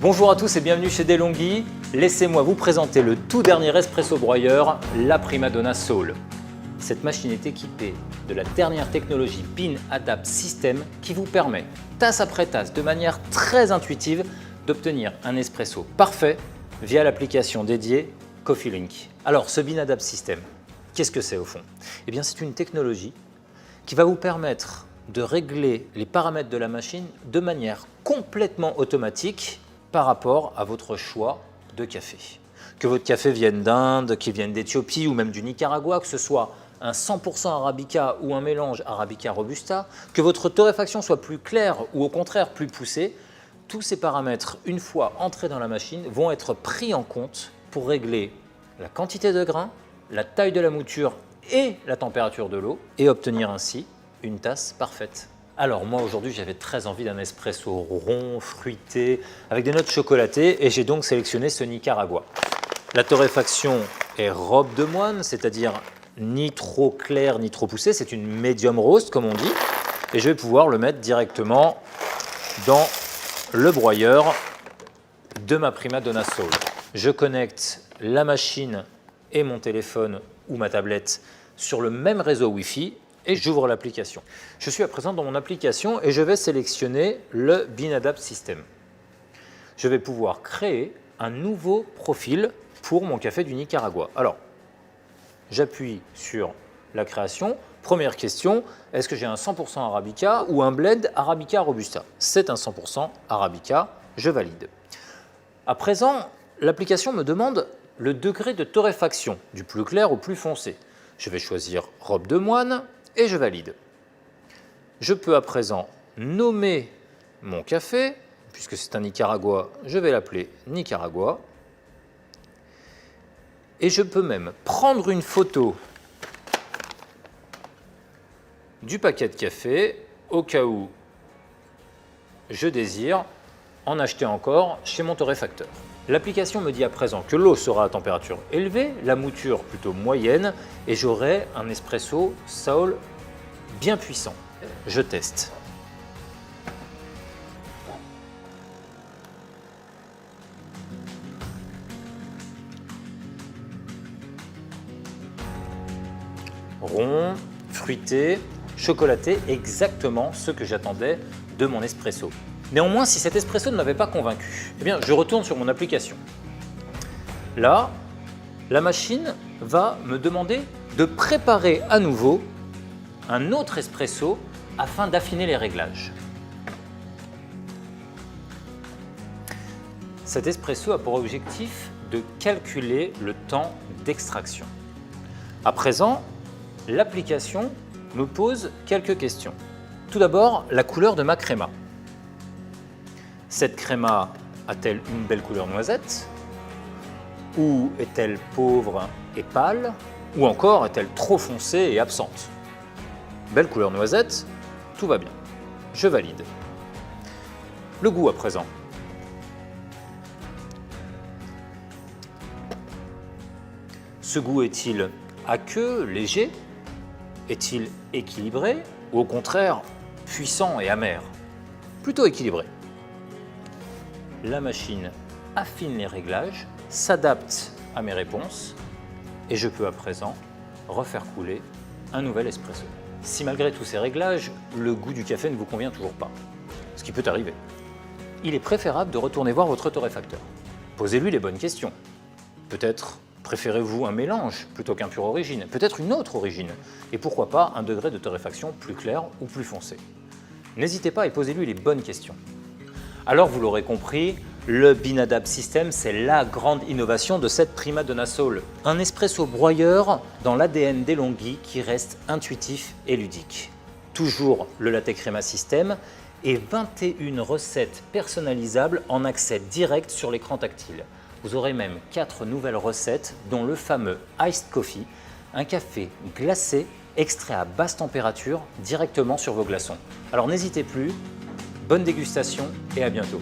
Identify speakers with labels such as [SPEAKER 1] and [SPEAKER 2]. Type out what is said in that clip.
[SPEAKER 1] Bonjour à tous et bienvenue chez DeLonghi. Laissez-moi vous présenter le tout dernier espresso broyeur, la Primadonna Soul. Cette machine est équipée de la dernière technologie Bean Adapt System qui vous permet, tasse après tasse, de manière très intuitive, d'obtenir un espresso parfait via l'application dédiée Coffee Link. Alors, ce Bean Adapt System, qu'est-ce que c'est au fond? Eh bien, c'est une technologie qui va vous permettre de régler les paramètres de la machine de manière complètement automatique par rapport à votre choix de café. Que votre café vienne d'Inde, qu'il vienne d'Éthiopie ou même du Nicaragua, que ce soit un 100% Arabica ou un mélange Arabica Robusta, que votre torréfaction soit plus claire ou au contraire plus poussée, tous ces paramètres, une fois entrés dans la machine, vont être pris en compte pour régler la quantité de grains, la taille de la mouture et la température de l'eau et obtenir ainsi une tasse parfaite. Alors moi aujourd'hui j'avais très envie d'un espresso rond, fruité, avec des notes chocolatées et j'ai donc sélectionné ce Nicaragua. La torréfaction est robe de moine, c'est-à-dire ni trop clair ni trop poussé, c'est une medium roast comme on dit et je vais pouvoir le mettre directement dans le broyeur de ma Primadonna Soul. Je connecte la machine et mon téléphone ou ma tablette sur le même réseau Wi-Fi et j'ouvre l'application. Je suis à présent dans mon application et je vais sélectionner le Bean Adapt System. Je vais pouvoir créer un nouveau profil pour mon café du Nicaragua. Alors, j'appuie sur la création. Première question, est-ce que j'ai un 100% Arabica ou un blend Arabica Robusta? C'est un 100% Arabica, je valide. À présent, l'application me demande le degré de torréfaction, du plus clair au plus foncé. Je vais choisir robe de moine et je valide. Je peux à présent nommer mon café, puisque c'est un Nicaragua, je vais l'appeler Nicaragua. Et je peux même prendre une photo du paquet de café au cas où je désire en acheter encore chez mon torréfacteur. L'application me dit à présent que l'eau sera à température élevée, la mouture plutôt moyenne et j'aurai un espresso Soul bien puissant. Je teste. Rond, fruité, chocolaté, exactement ce que j'attendais de mon espresso. Néanmoins, si cet espresso ne m'avait pas convaincu, eh bien, je retourne sur mon application. Là, la machine va me demander de préparer à nouveau un autre espresso afin d'affiner les réglages. Cet espresso a pour objectif de calculer le temps d'extraction. À présent, l'application me pose quelques questions. Tout d'abord, la couleur de ma créma. Cette créma a-t-elle une belle couleur noisette? Ou est-elle pauvre et pâle? Ou encore est-elle trop foncée et absente? Belle couleur noisette, tout va bien. Je valide. Le goût à présent. Ce goût est-il aqueux, léger? Est-il équilibré ou au contraire puissant et amer? Plutôt équilibré. La machine affine les réglages, s'adapte à mes réponses et je peux à présent refaire couler un nouvel espresso. Si malgré tous ces réglages, le goût du café ne vous convient toujours pas, ce qui peut arriver, il est préférable de retourner voir votre torréfacteur. Posez-lui les bonnes questions. Peut-être préférez-vous un mélange plutôt qu'un pure origine, peut-être une autre origine, et pourquoi pas un degré de torréfaction plus clair ou plus foncé. N'hésitez pas et posez-lui les bonnes questions. Alors vous l'aurez compris, le Bean Adapt System, c'est la grande innovation de cette Primadonna Soul. Un espresso broyeur dans l'ADN DeLonghi qui reste intuitif et ludique. Toujours le latte crema system et 21 recettes personnalisables en accès direct sur l'écran tactile. Vous aurez même 4 nouvelles recettes dont le fameux Iced Coffee, un café glacé extrait à basse température directement sur vos glaçons. Alors n'hésitez plus. Bonne dégustation et à bientôt.